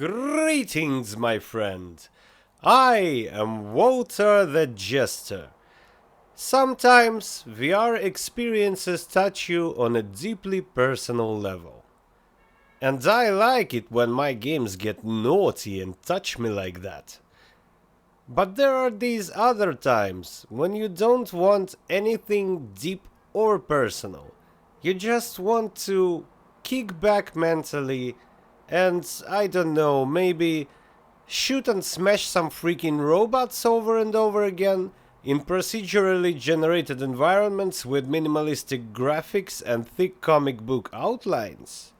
Greetings, my friend. I am Walter the Jester. Sometimes VR experiences touch you on a deeply personal level. And I like it when my games get naughty and touch me like that. But there are these other times when you don't want anything deep or personal. You just want to kick back mentally and, I don't know, maybe shoot and smash some freaking robots over and over again in procedurally generated environments with minimalistic graphics and thick comic book outlines.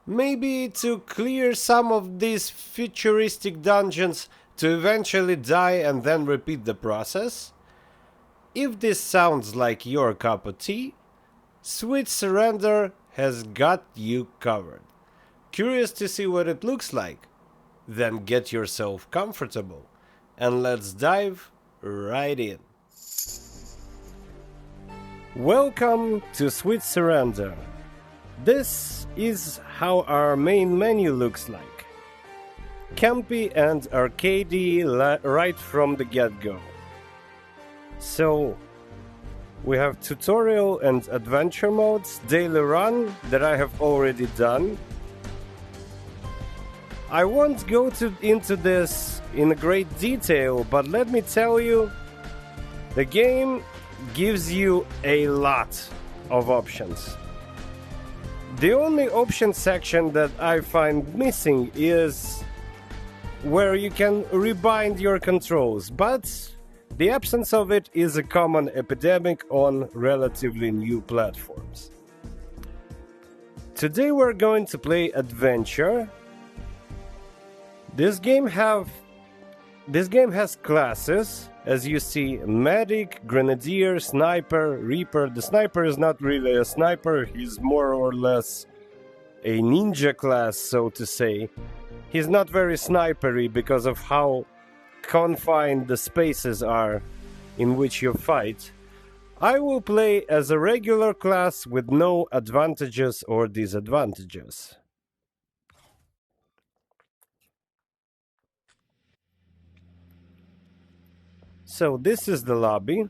Maybe to clear some of these futuristic dungeons to eventually die and then repeat the process? If this sounds like your cup of tea, Sweet Surrender has got you covered. Curious to see what it looks like? Then get yourself comfortable and let's dive right in. Welcome to Sweet Surrender. This is how our main menu looks like. Campy and arcadey right from the get-go. So, we have tutorial and adventure modes, daily run that I have already done. I won't go into this in great detail, but let me tell you, the game gives you a lot of options. The only option section that I find missing is where you can rebind your controls, but the absence of it is a common epidemic on relatively new platforms. Today we're going to play Adventure. This game has classes, as you see: Medic, Grenadier, Sniper, Reaper. The Sniper is not really a sniper, he's more or less a ninja class, so to say. He's not very snipery because of how confined the spaces are in which you fight. I will play as a regular class with no advantages or disadvantages. So this is the lobby.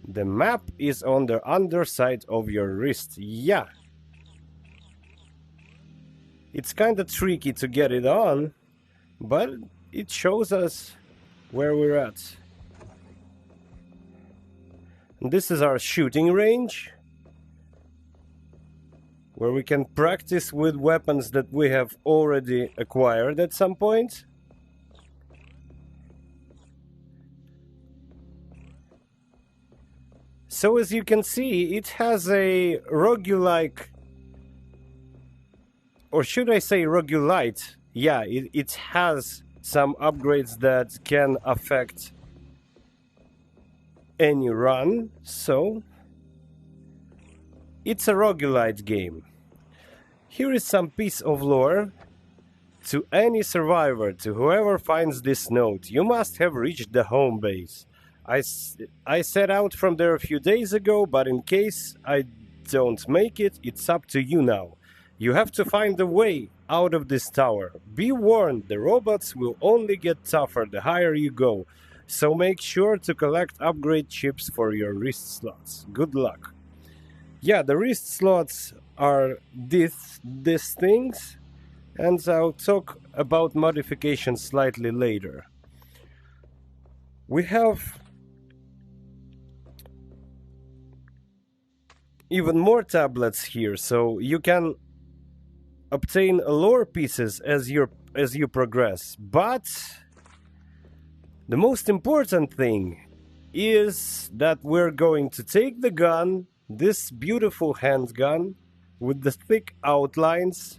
The map is on the underside of your wrist. Yeah. It's kinda tricky to get it on, but it shows us where we're at. And this is our shooting range, where we can practice with weapons that we have already acquired at some point. So as you can see, it has a roguelike, or should I say roguelite? Yeah, it has some upgrades that can affect any run, so it's a roguelite game. Here is some piece of lore. To any survivor, to whoever finds this note, you must have reached the home base. I set out from there a few days ago, but in case I don't make it, it's up to you now. You have to find a way out of this tower. Be warned, the robots will only get tougher the higher you go, so make sure to collect upgrade chips for your wrist slots. Good luck. Yeah, the wrist slots are these things, and I'll talk about modifications slightly later. We have even more tablets here, so you can obtain lore pieces as you progress. But the most important thing is that we're going to take the gun, this beautiful handgun with the thick outlines,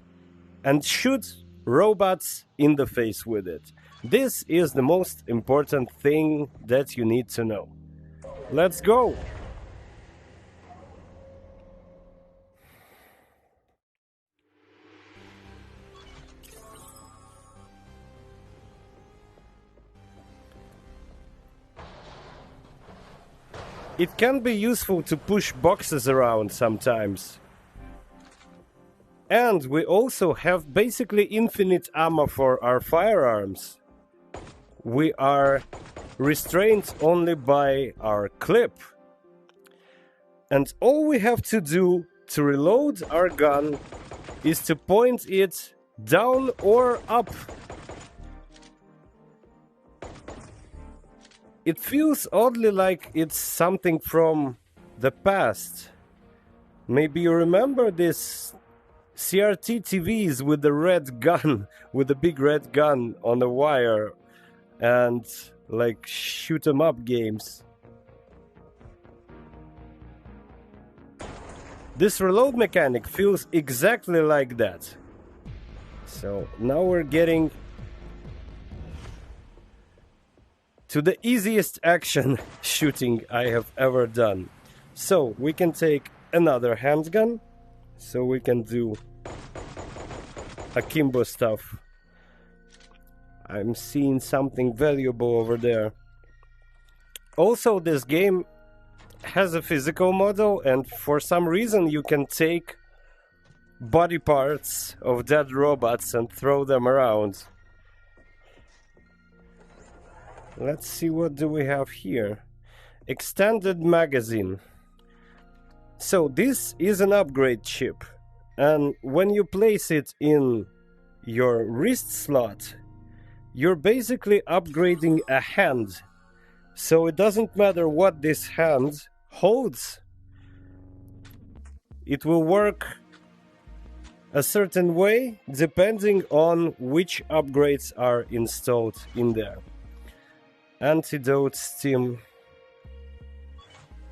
and shoot robots in the face with it. This is the most important thing that you need to know. Let's go! It can be useful to push boxes around sometimes. And we also have basically infinite ammo for our firearms. We are restrained only by our clip. And all we have to do to reload our gun is to point it down or up. It feels oddly like it's something from the past. Maybe you remember this CRT TVs with the red gun, with the big red gun on the wire, and like shoot 'em up games. This reload mechanic feels exactly like that. So now we're getting to the easiest action shooting I have ever done. So we can take another handgun, so we can do akimbo stuff. I'm seeing something valuable over there. Also, this game has a physical model, and for some reason you can take body parts of dead robots and throw them around. Let's see, what do we have here? Extended magazine. So this is an upgrade chip, and when you place it in your wrist slot, you're basically upgrading a hand. So it doesn't matter what this hand holds, it will work a certain way depending on which upgrades are installed in there. Antidote stim.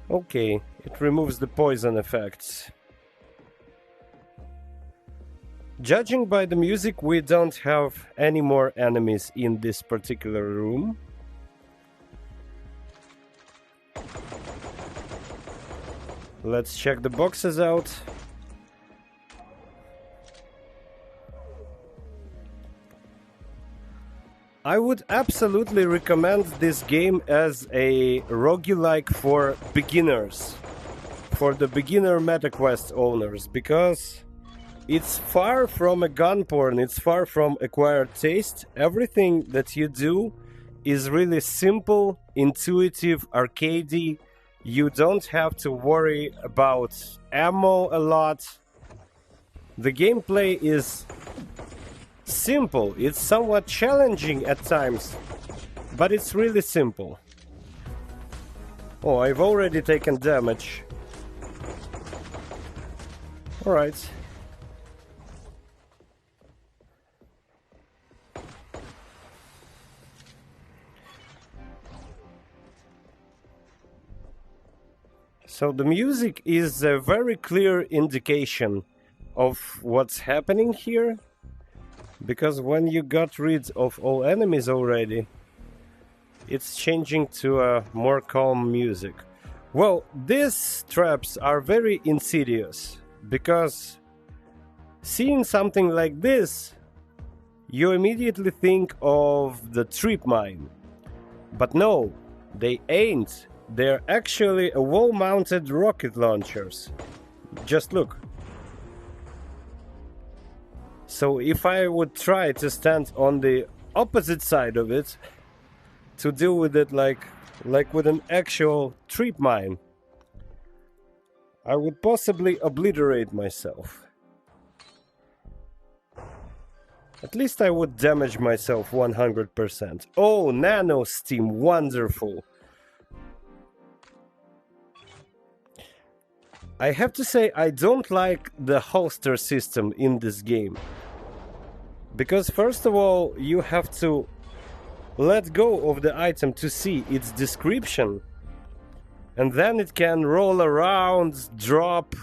Okay, it removes the poison effects. Judging by the music, we don't have any more enemies in this particular room. Let's check the boxes out. I would absolutely recommend this game as a roguelike for beginners, for the beginner MetaQuest owners, because it's far from a gun porn, it's far from acquired taste. Everything that you do is really simple, intuitive, arcadey. You don't have to worry about ammo a lot. The gameplay is simple. It's somewhat challenging at times, but it's really simple. Oh, I've already taken damage. Alright. So the music is a very clear indication of what's happening here, because when you got rid of all enemies already, it's changing to a more calm music. Well, these traps are very insidious, because seeing something like this, you immediately think of the trip mine. But no, they ain't. They're actually wall-mounted rocket launchers. Just look. So if I would try to stand on the opposite side of it to deal with it like with an actual trip mine, I would possibly obliterate myself. At least I would damage myself 100%. Oh, nano steam, wonderful. I have to say, I don't like the holster system in this game. Because first of all, you have to let go of the item to see its description. And then it can roll around, drop,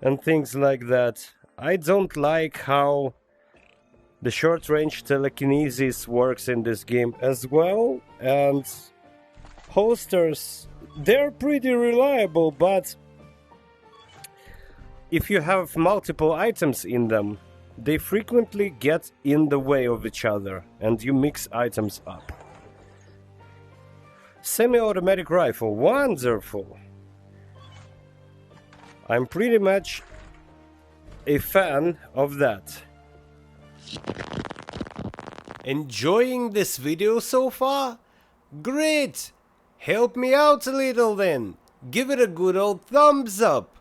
and things like that. I don't like how the short-range telekinesis works in this game as well. And holsters, they're pretty reliable, but if you have multiple items in them, they frequently get in the way of each other, and you mix items up. Semi-automatic rifle, wonderful! I'm pretty much a fan of that. Enjoying this video so far? Great! Help me out a little then. Give it a good old thumbs up.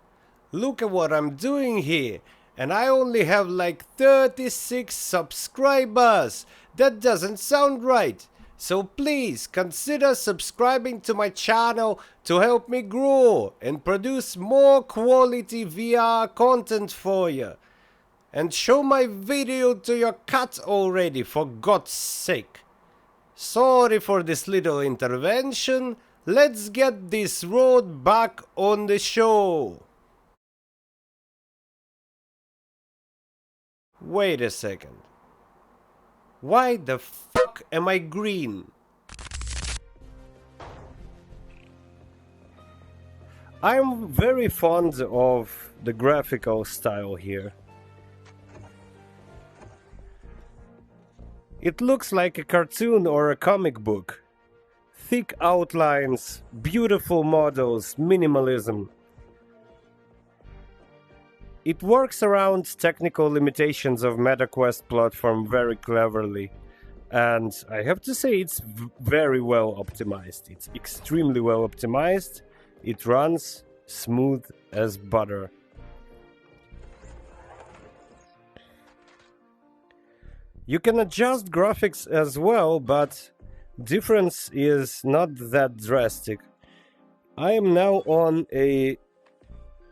Look at what I'm doing here. And I only have like 36 subscribers. That doesn't sound right. So please consider subscribing to my channel to help me grow and produce more quality VR content for you. And show my video to your cat already, for God's sake. Sorry for this little intervention. Let's get this road back on the show. Wait a second. Why the fuck am I green? I'm very fond of the graphical style here. It looks like a cartoon or a comic book. Thick outlines, beautiful models, minimalism. It works around technical limitations of MetaQuest platform very cleverly. And I have to say it's very well optimized. It's extremely well optimized. It runs smooth as butter. You can adjust graphics as well, but difference is not that drastic. I am now on a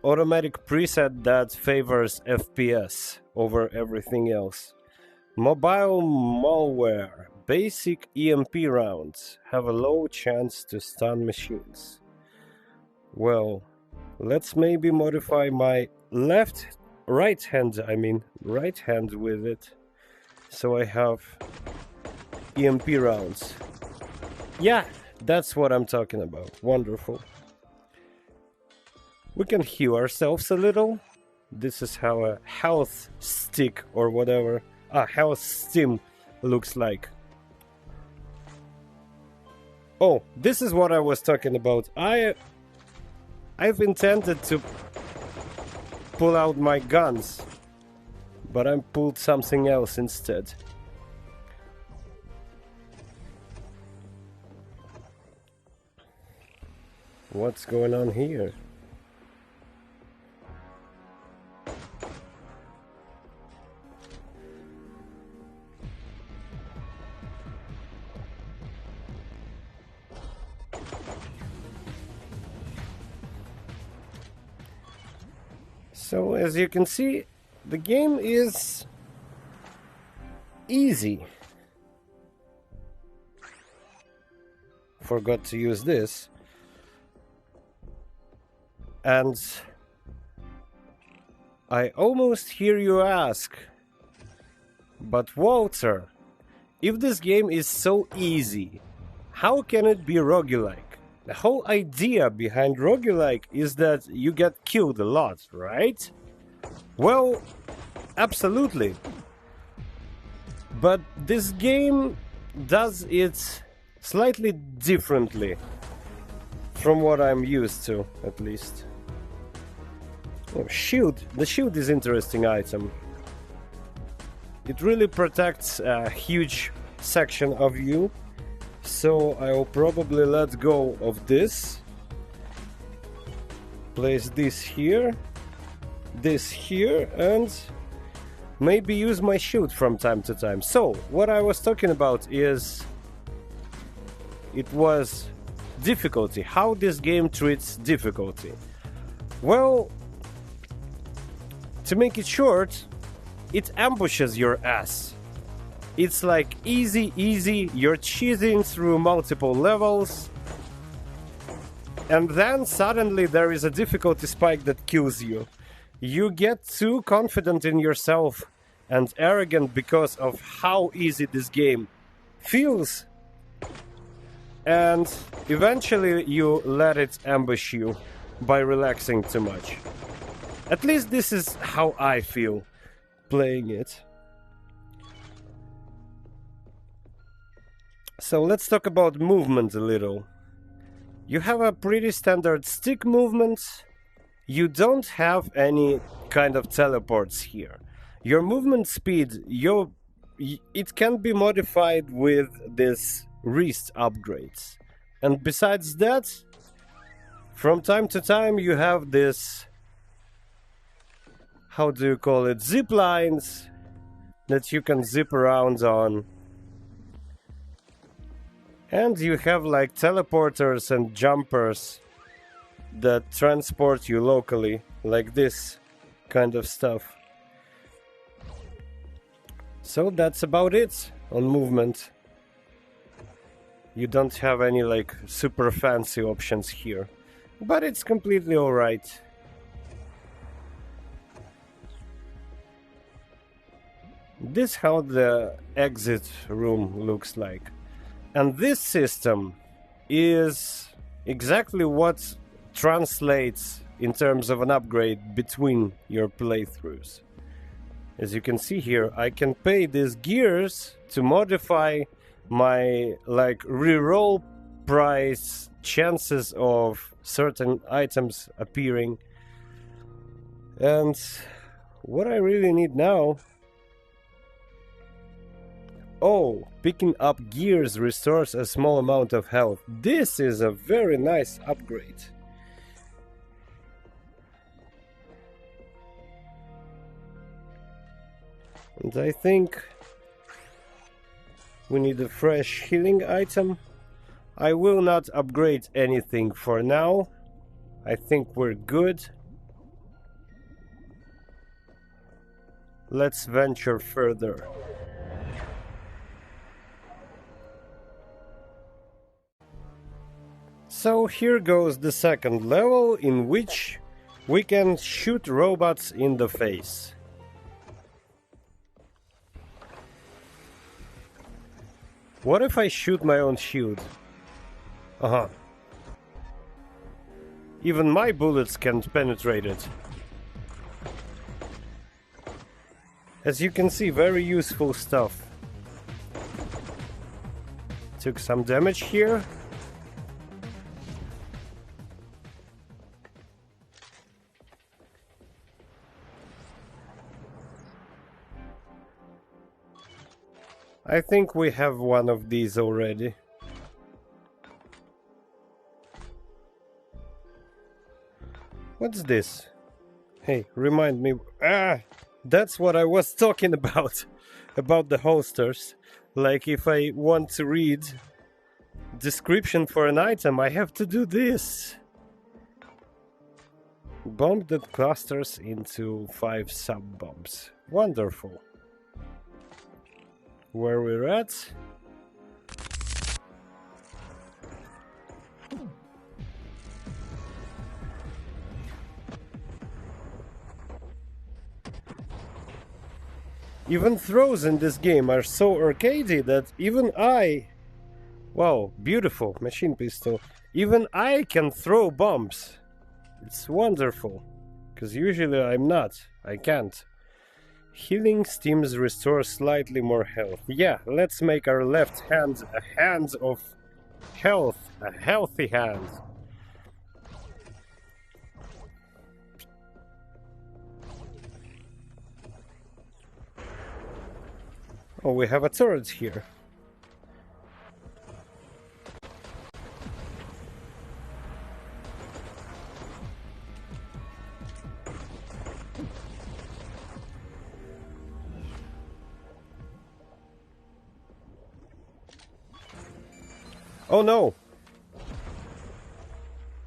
automatic preset that favors FPS over everything else. Mobile malware, basic EMP rounds have a low chance to stun machines. Well, let's maybe modify my right hand with it. So I have EMP rounds. Yeah, that's what I'm talking about. Wonderful. We can heal ourselves a little. This is how a health stick or whatever, health stim looks like. Oh, this is what I was talking about. I've intended to pull out my guns, but I pulled something else instead. What's going on here? So as you can see, the game is easy. Forgot to use this. And I almost hear you ask, but Walter, if this game is so easy, how can it be roguelike? The whole idea behind roguelike is that you get killed a lot, right? Well, absolutely. But this game does it slightly differently from what I'm used to, at least. Oh, shield. The shield is an interesting item. It really protects a huge section of you. So I'll probably let go of this. Place this here, and maybe use my shield from time to time. So what I was talking about is it was difficulty, how this game treats difficulty. Well, to make it short, it ambushes your ass. It's like easy, you're cheesing through multiple levels, and then suddenly there is a difficulty spike that kills you. You get too confident in yourself and arrogant because of how easy this game feels, and eventually you let it ambush you by relaxing too much. At least this is how I feel playing it. So let's talk about movement a little. You have a pretty standard stick movement. you don't have any kind of teleports here. Your movement speed, it can be modified with this wrist upgrades. And besides that, from time to time you have this, how do you call it, zip lines that you can zip around on. And you have like teleporters and jumpers that transport you locally, like this kind of stuff. So that's about it on movement. You don't have any like super fancy options here, but it's completely alright. This is how the exit room looks like. And this system is exactly what translates in terms of an upgrade between your playthroughs. As you can see here, I can pay these gears to modify my like reroll price chances of certain items appearing. And what I really need now... Oh, picking up gears restores a small amount of health. This is a very nice upgrade. And I think we need a fresh healing item. I will not upgrade anything for now. I think we're good. Let's venture further. So here goes the second level, in which we can shoot robots in the face. What if I shoot my own shield? Even my bullets can't penetrate it. As you can see, very useful stuff. Took some damage here. I think we have one of these already. What's this? Hey, remind me. That's what I was talking about. About the holsters. Like if I want to read description for an item, I have to do this. Bomb that clusters into 5 sub-bombs. Wonderful. Where we're at. Even throws in this game are so arcadey that even I... Wow, beautiful machine pistol. Even I can throw bombs. It's wonderful. Because usually I'm not. I can't. Healing steams restore slightly more health. Yeah, let's make our left hand a hand of health. A healthy hand. Oh, we have a turret here. Oh no!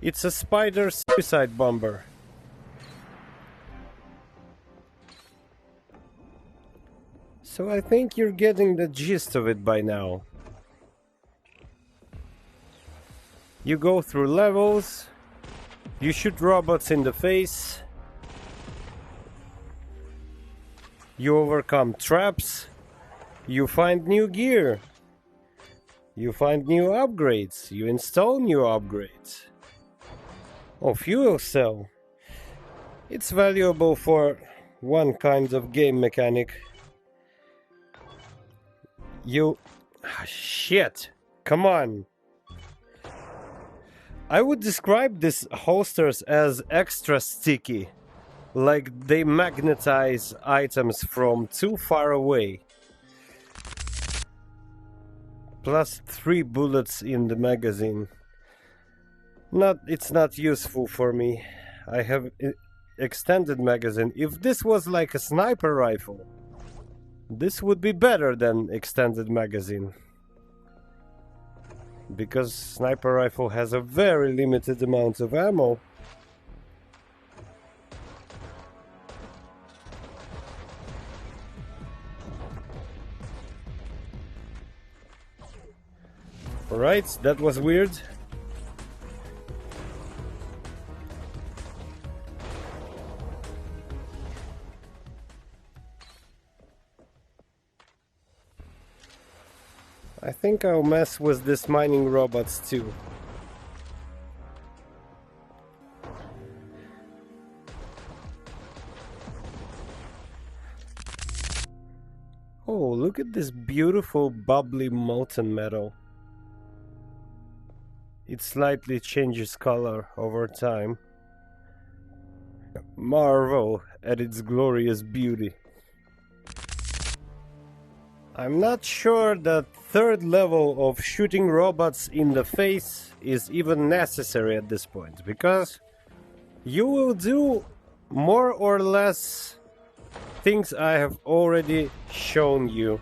It's a spider suicide bomber. So I think you're getting the gist of it by now. You go through levels, you shoot robots in the face, you overcome traps, you find new gear, you find new upgrades, you install new upgrades. Oh, fuel cell. It's valuable for one kind of game mechanic. You... shit! Come on! I would describe these holsters as extra sticky, like they magnetize items from too far away. Plus 3 bullets in the magazine. It's not useful for me. I have extended magazine. If this was like a sniper rifle, this would be better than extended magazine. Because sniper rifle has a very limited amount of ammo. Alright, that was weird. I think I'll mess with this mining robots too. Oh, look at this beautiful bubbly molten metal. It slightly changes color over time. Marvel at its glorious beauty. I'm not sure that third level of shooting robots in the face is even necessary at this point, because you will do more or less things I have already shown you.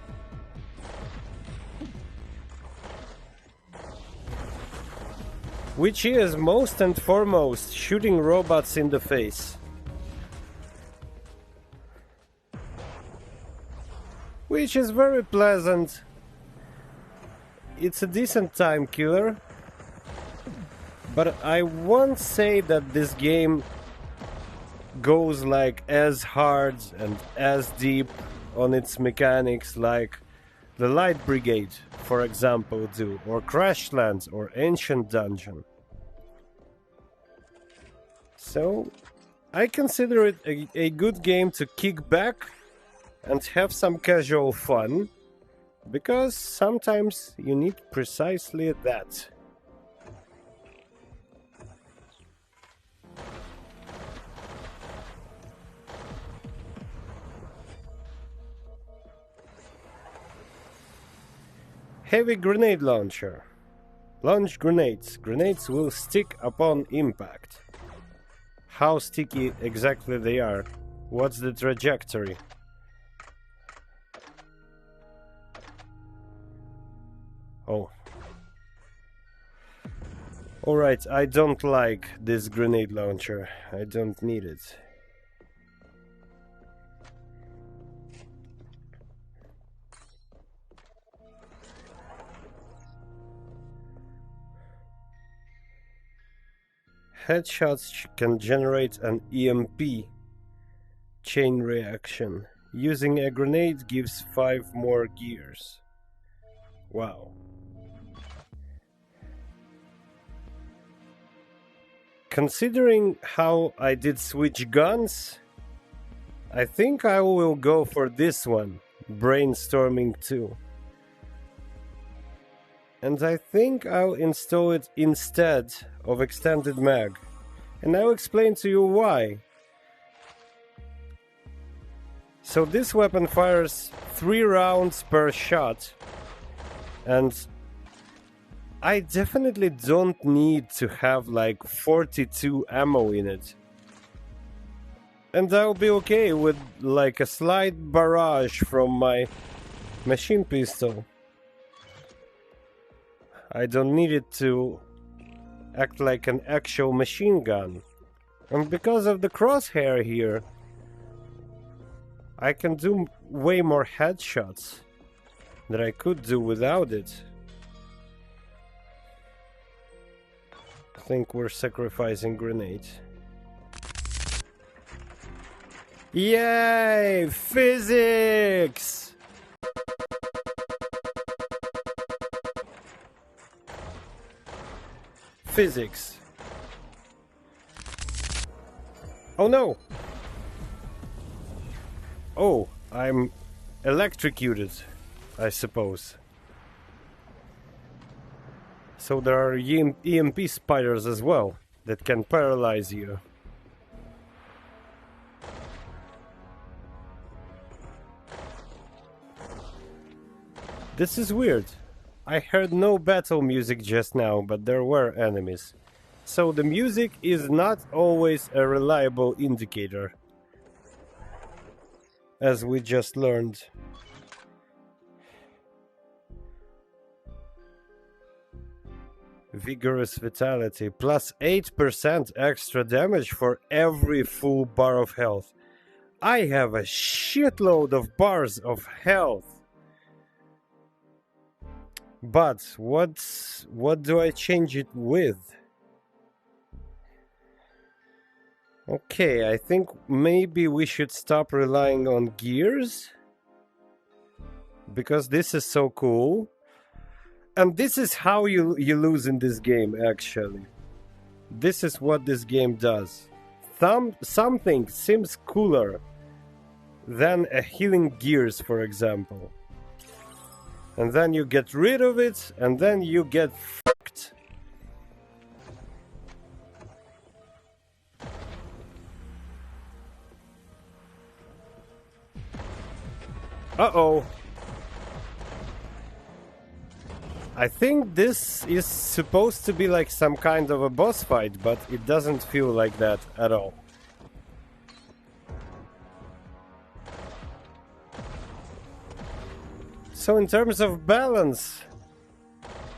Which is most and foremost shooting robots in the face. Which is very pleasant. It's a decent time killer. But I won't say that this game goes like as hard and as deep on its mechanics like the Light Brigade, for example, do, or Crashlands, or Ancient Dungeon. So, I consider it a good game to kick back and have some casual fun, because sometimes you need precisely that. Heavy grenade launcher. Launch grenades. Grenades will stick upon impact. How sticky exactly they are? What's the trajectory? Oh. Alright, I don't like this grenade launcher. I don't need it. Headshots can generate an EMP chain reaction. Using a grenade gives 5 more gears. Wow. Considering how I did switch guns, I think I will go for this one, Brainstorming 2. And I think I'll install it instead of Extended Mag. And I'll explain to you why. So this weapon fires 3 rounds per shot. And I definitely don't need to have like 42 ammo in it. And I'll be okay with like a slight barrage from my machine pistol. I don't need it to act like an actual machine gun. And because of the crosshair here, I can do way more headshots than I could do without it. I think we're sacrificing grenades. Yay! Physics! Physics. Oh no! Oh, I'm electrocuted, I suppose. So there are EMP spiders as well that can paralyze you. This is weird. I heard no battle music just now, but there were enemies. So the music is not always a reliable indicator, as we just learned. Vigorous Vitality, plus 8% extra damage for every full bar of health. I have a shitload of bars of health. But what do I change it with? Okay, I think maybe we should stop relying on gears, because this is so cool. And this is how you lose in this game, actually. This is what this game does. Something seems cooler than a healing gears, for example. And then you get rid of it, and then you get fucked. Uh-oh. I think this is supposed to be like some kind of a boss fight, but it doesn't feel like that at all. So in terms of balance,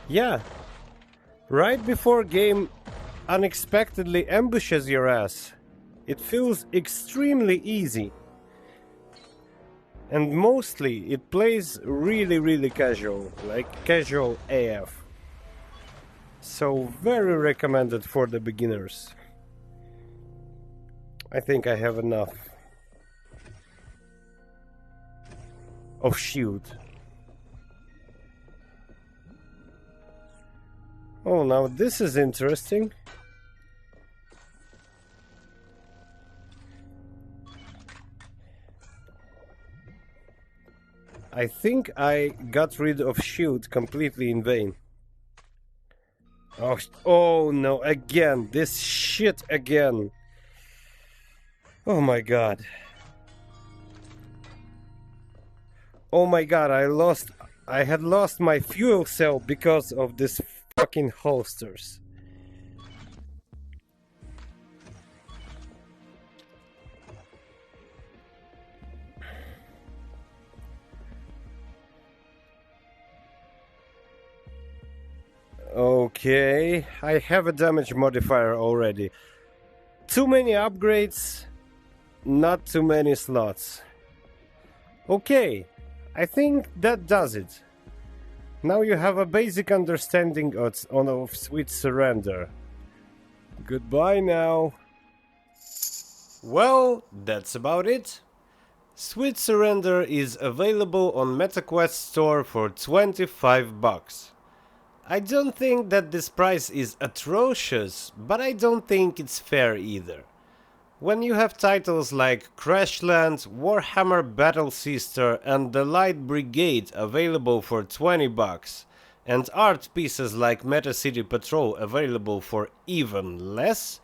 yeah, right before game unexpectedly ambushes your ass, it feels extremely easy. And mostly it plays really casual, like casual AF. So very recommended for the beginners. I think I have enough. Oh shoot. Oh, now this is interesting. I think I got rid of shield completely in vain. Oh no, again, this shit again. Oh my god. Oh my god, I had lost my fuel cell because of this fucking holsters. Okay, I have a damage modifier already. Too many upgrades, not too many slots. Okay, I think that does it. Now you have a basic understanding of Sweet Surrender. Goodbye now. Well, that's about it. Sweet Surrender is available on MetaQuest store for $25. I don't think that this price is atrocious, but I don't think it's fair either. When you have titles like Crashland, Warhammer Battle Sister and The Light Brigade available for $20, and art pieces like Meta City Patrol available for even less,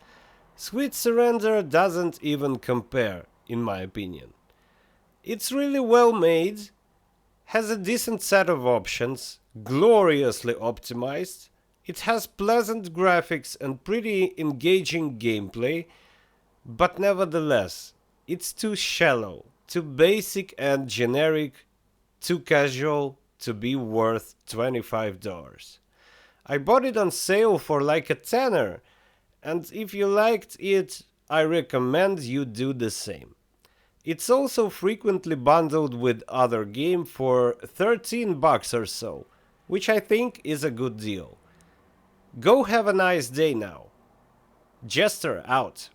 Sweet Surrender doesn't even compare, in my opinion. It's really well made, has a decent set of options, gloriously optimized, it has pleasant graphics and pretty engaging gameplay, but nevertheless, it's too shallow, too basic and generic, too casual to be worth $25. I bought it on sale for like a tenner, and if you liked it, I recommend you do the same. It's also frequently bundled with other game for $13 or so, which I think is a good deal. Go have a nice day now. Jester out.